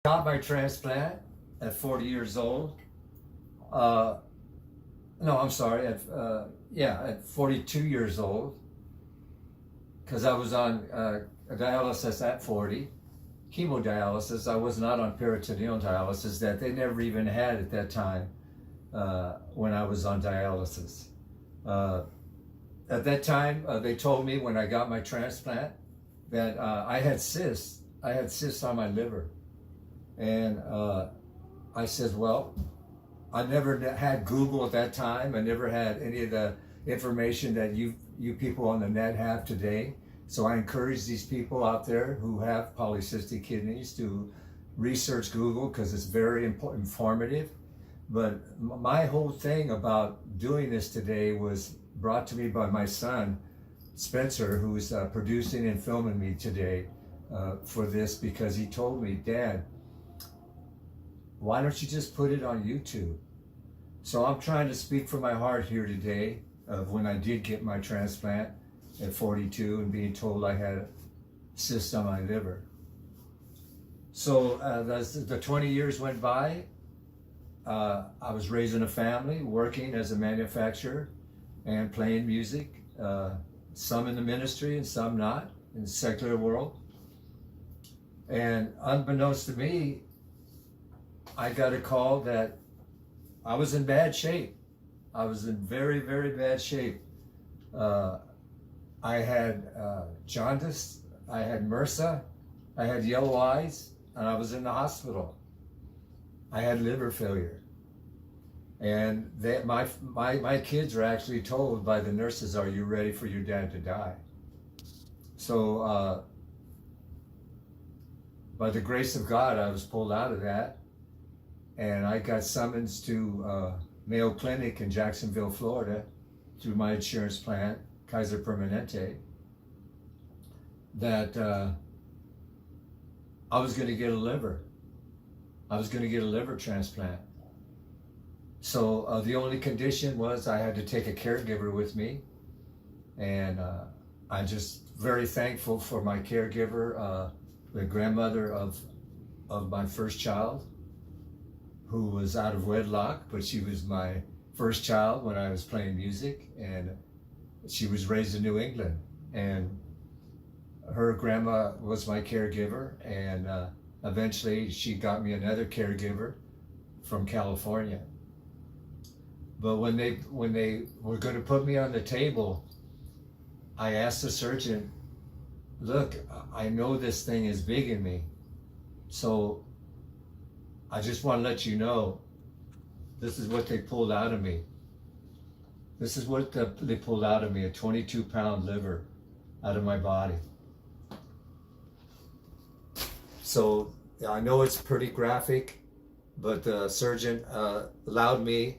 Got my transplant at 40 years old. Uh, no, I'm sorry, at 42 years old, because I was on dialysis at 40, hemodialysis. I was not on peritoneal dialysis that they never even had at that time when I was on dialysis. At that time, they told me when I got my transplant that I had cysts. I had cysts on my liver. And I said, well, I never had Google at that time. I never had any of the information that you people on the net have today. So I encourage these people out there who have polycystic kidneys to research Google because it's very informative. But my whole thing about doing this today was brought to me by my son, Spencer, who's producing and filming me today for this, because he told me, Dad, why don't you just put it on YouTube? So I'm trying to speak from my heart here today of when I did get my transplant at 42 and being told I had cysts on my liver. So as the 20 years went by, I was raising a family, working as a manufacturer and playing music, some in the ministry and some not, in the secular world. And unbeknownst to me, I got a call that I was in bad shape. I was in very, very bad shape. I had jaundice, I had MRSA, I had yellow eyes, and I was in the hospital. I had liver failure. And my kids were actually told by the nurses, are you ready for your dad to die? So by the grace of God, I was pulled out of that. And I got summons to Mayo Clinic in Jacksonville, Florida, through my insurance plan, Kaiser Permanente, that I was going to get a liver. I was going to get a liver transplant. So the only condition was I had to take a caregiver with me. And I'm just very thankful for my caregiver, the grandmother of my first child, who was out of wedlock, but she was my first child when I was playing music, and she was raised in New England, and her grandma was my caregiver, and eventually she got me another caregiver from California. But when they were going to put me on the table, I asked the surgeon, look, I know this thing is big in me, so I just want to let you know, this is what they pulled out of me. This is what they pulled out of me, a 22-pound liver out of my body. So I know it's pretty graphic, but the surgeon allowed me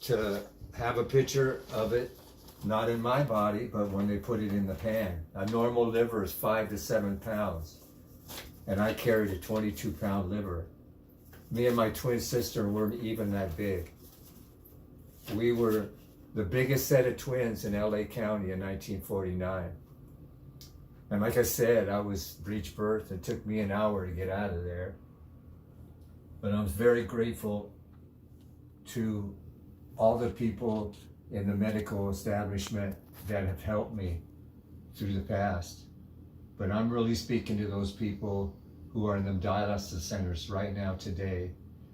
to have a picture of it, not in my body, but when they put it in the pan. A normal liver is 5 to 7 pounds, and I carried a 22-pound liver. Me and my twin sister weren't even that big. We were the biggest set of twins in LA County in 1949. And like I said, I was breech birth. It took me an hour to get out of there. But I'm very grateful to all the people in the medical establishment that have helped me through the past. But I'm really speaking to those people who are in the dialysis centers right now today,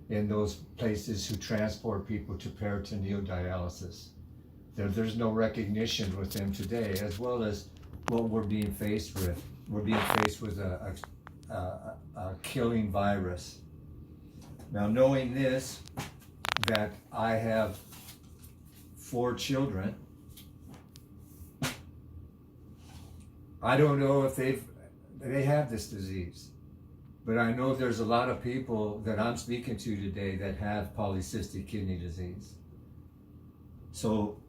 in those places who transport people to peritoneal dialysis. There's no recognition with them today, as well as what we're being faced with. We're being faced with a killing virus. Now, knowing this, that I have 4 children, I don't know if they have this disease. But I know there's a lot of people that I'm speaking to today that have polycystic kidney disease. So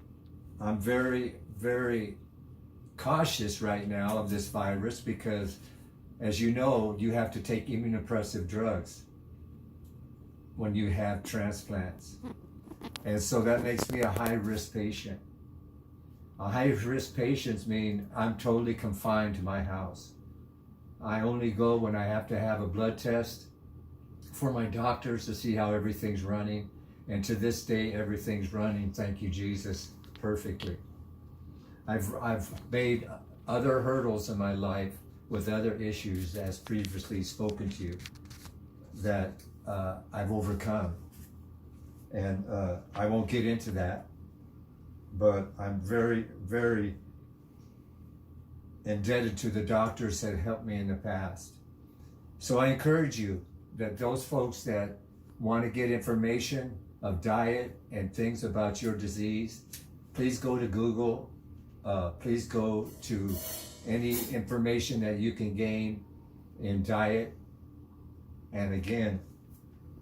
I'm very, very cautious right now of this virus because, as you know, you have to take immunosuppressive drugs when you have transplants. And so that makes me a high-risk patient. A high-risk patient means I'm totally confined to my house. I only go when I have to have a blood test for my doctors to see how everything's running. And to this day, everything's running, thank you, Jesus, perfectly. I've made other hurdles in my life with other issues, as previously spoken to you, that I've overcome. And I won't get into that, but I'm very, very indebted to the doctors that helped me in the past. So I encourage you that those folks that want to get information of diet and things about your disease, please go to Google. Please go to any information that you can gain in diet. And again,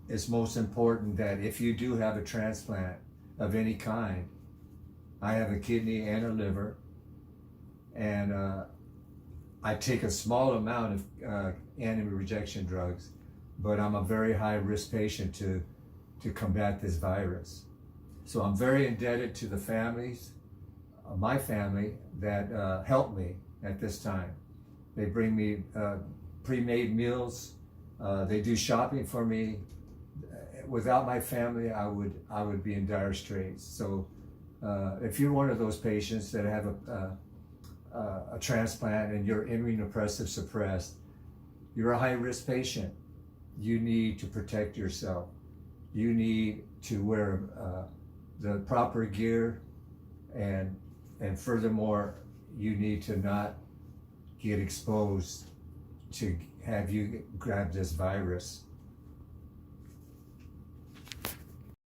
it's most important that if you do have a transplant of any kind, I have a kidney and a liver, and I take a small amount of anti-rejection drugs, but I'm a very high risk patient to combat this virus. So I'm very indebted to the families, my family, that helped me at this time. They bring me pre-made meals. They do shopping for me. Without my family, I would be in dire straits. So if you're one of those patients that have a transplant and you're immunosuppressive suppressed, you're a high-risk patient. You need to protect yourself. You need to wear the proper gear, and furthermore, you need to not get exposed to have you grab this virus.